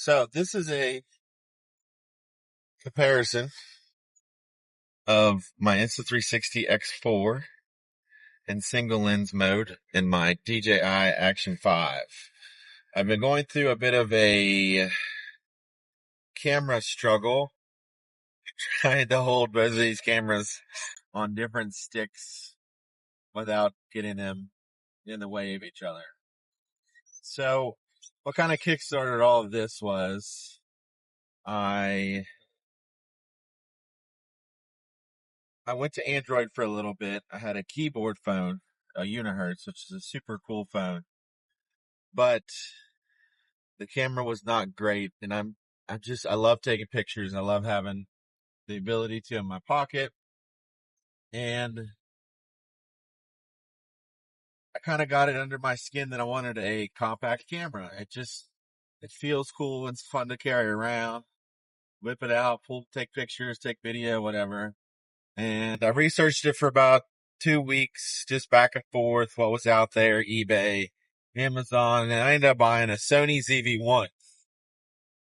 So this is a comparison of my Insta360 X4 in single lens mode in my DJI Action 5. I've been going through a bit of a camera struggle trying to hold both of these cameras on different sticks without getting them in the way of each other. So what kind of kickstarted all of this was I went to Android for a little bit. I had a keyboard phone, a Unihertz, which is a super cool phone, but the camera was not great. And I love taking pictures. I love having the ability to in my pocket. And I kind of got it under my skin that I wanted a compact camera. It feels cool and it's fun to carry around, whip it out, take pictures, take video, whatever. And I researched it for about 2 weeks, just back and forth, what was out there, eBay, Amazon, and I ended up buying a Sony ZV-1.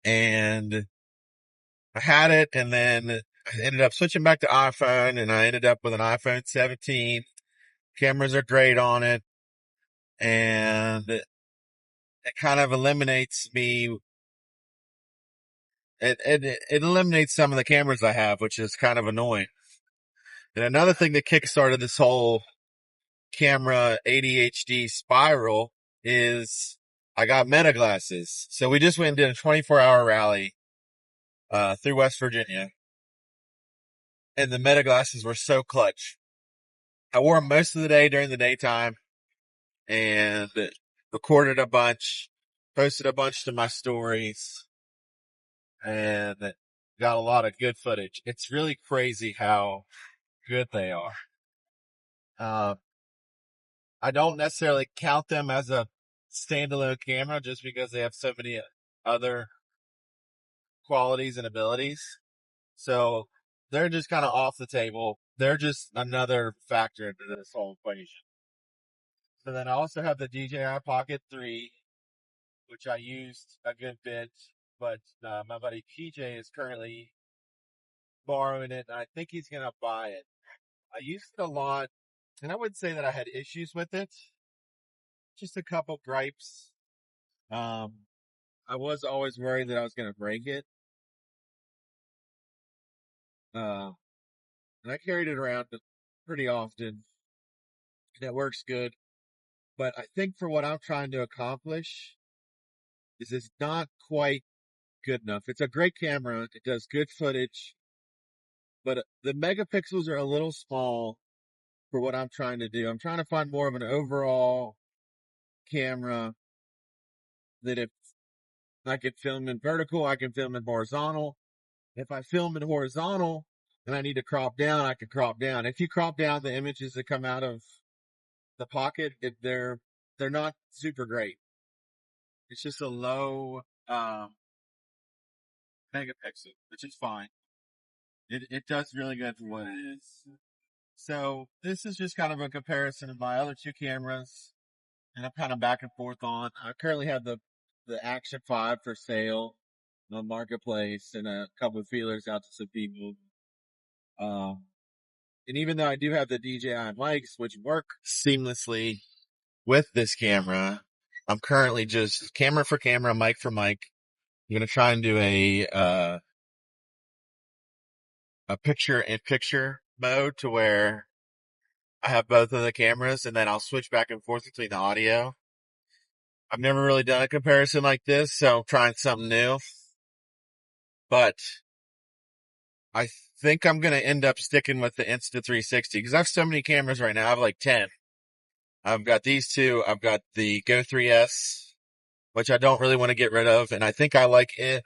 And I had it, and then I ended up switching back to iPhone, and I ended up with an iPhone 17. Cameras are great on it, and it kind of eliminates me. It eliminates some of the cameras I have, which is kind of annoying. And another thing that kickstarted this whole camera ADHD spiral is I got Meta glasses. So we just went and did a 24-hour rally through West Virginia, and the Meta glasses were so clutch. I wore them most of the day during the daytime and recorded a bunch, posted a bunch to my stories, and got a lot of good footage. It's really crazy how good they are. I don't necessarily count them as a standalone camera just because they have so many other qualities and abilities. So they're just kind of off the table. They're just another factor into this whole equation. So then I also have the DJI Pocket 3, which I used a good bit, but my buddy PJ is currently borrowing it, and I think he's going to buy it. I used it a lot, and I wouldn't say that I had issues with it. Just a couple gripes. I was always worried that I was going to break it. And I carried it around pretty often. And it works good. But I think for what I'm trying to accomplish is it's not quite good enough. It's a great camera. It does good footage. But the megapixels are a little small for what I'm trying to do. I'm trying to find more of an overall camera that if I could film in vertical, I can film in horizontal. If I film in horizontal and I need to crop down, I can crop down. If you crop down the images that come out of the pocket, they're not super great. It's just a low megapixel, which is fine. It does really good for what it is. So this is just kind of a comparison of my other two cameras, and I'm kind of back and forth on. I currently have the Action 5 for sale on Marketplace and a couple of feelers out to some people. And even though I do have the DJI mics, which work seamlessly with this camera, I'm currently just camera for camera, mic for mic. I'm going to try and do a picture in picture mode to where I have both of the cameras and then I'll switch back and forth between the audio. I've never really done a comparison like this, so I'm trying something new. But I think I'm going to end up sticking with the Insta360 because I have so many cameras right now. I have like 10. I've got these two. I've got the Go 3S, which I don't really want to get rid of. And I think I like it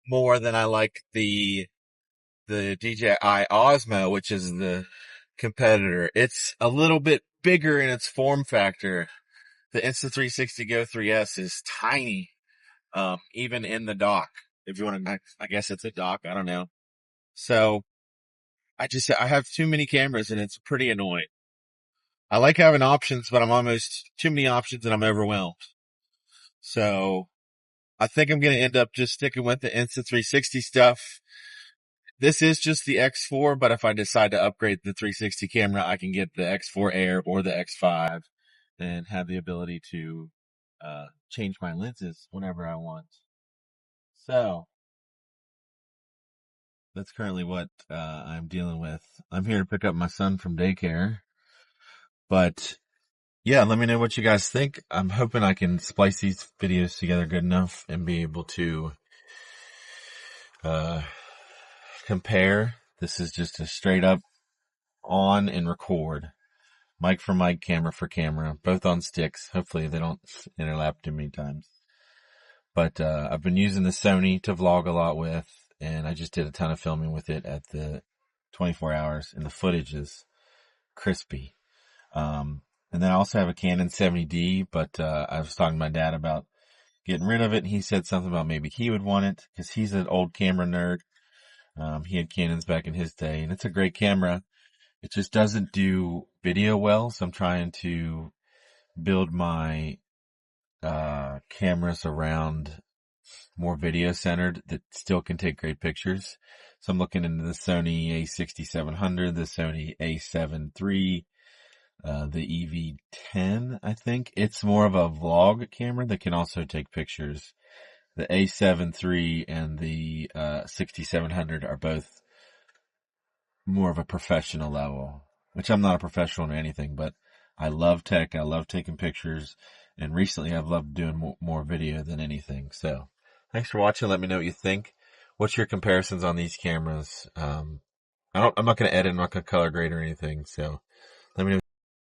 more than I like the DJI Osmo, which is the competitor. It's a little bit bigger in its form factor. The Insta360 Go 3S is tiny, even in the dock. If you want to, I guess it's a dock. I don't know. So I have too many cameras and it's pretty annoying. I like having options, but I'm almost too many options and I'm overwhelmed. So I think I'm going to end up just sticking with the Insta360 stuff. This is just the X4, but if I decide to upgrade the 360 camera, I can get the X4 Air or the X5 and have the ability to change my lenses whenever I want. So that's currently what I'm dealing with. I'm here to pick up my son from daycare, but yeah, let me know what you guys think. I'm hoping I can splice these videos together good enough and be able to compare. This is just a straight up on and record. Mic for mic, camera for camera, both on sticks. Hopefully they don't interlap too many times. But I've been using the Sony to vlog a lot with, and I just did a ton of filming with it at the 24 hours, and the footage is crispy. And then I also have a Canon 70D, but I was talking to my dad about getting rid of it, and he said something about maybe he would want it, because he's an old camera nerd. He had Canons back in his day, and it's a great camera. It just doesn't do video well, so I'm trying to build my cameras around more video centered that still can take great pictures. So I'm looking into the Sony a6700, the Sony a7 III, the EV10, I think. It's more of a vlog camera that can also take pictures. The a7 III and the 6700 are both more of a professional level, which I'm not a professional in anything, but I love tech. I love taking pictures, and recently I've loved doing more video than anything. So thanks for watching. Let me know what you think. What's your comparisons on these cameras? I'm not going to edit. I'm not going to color grade or anything. So let me know.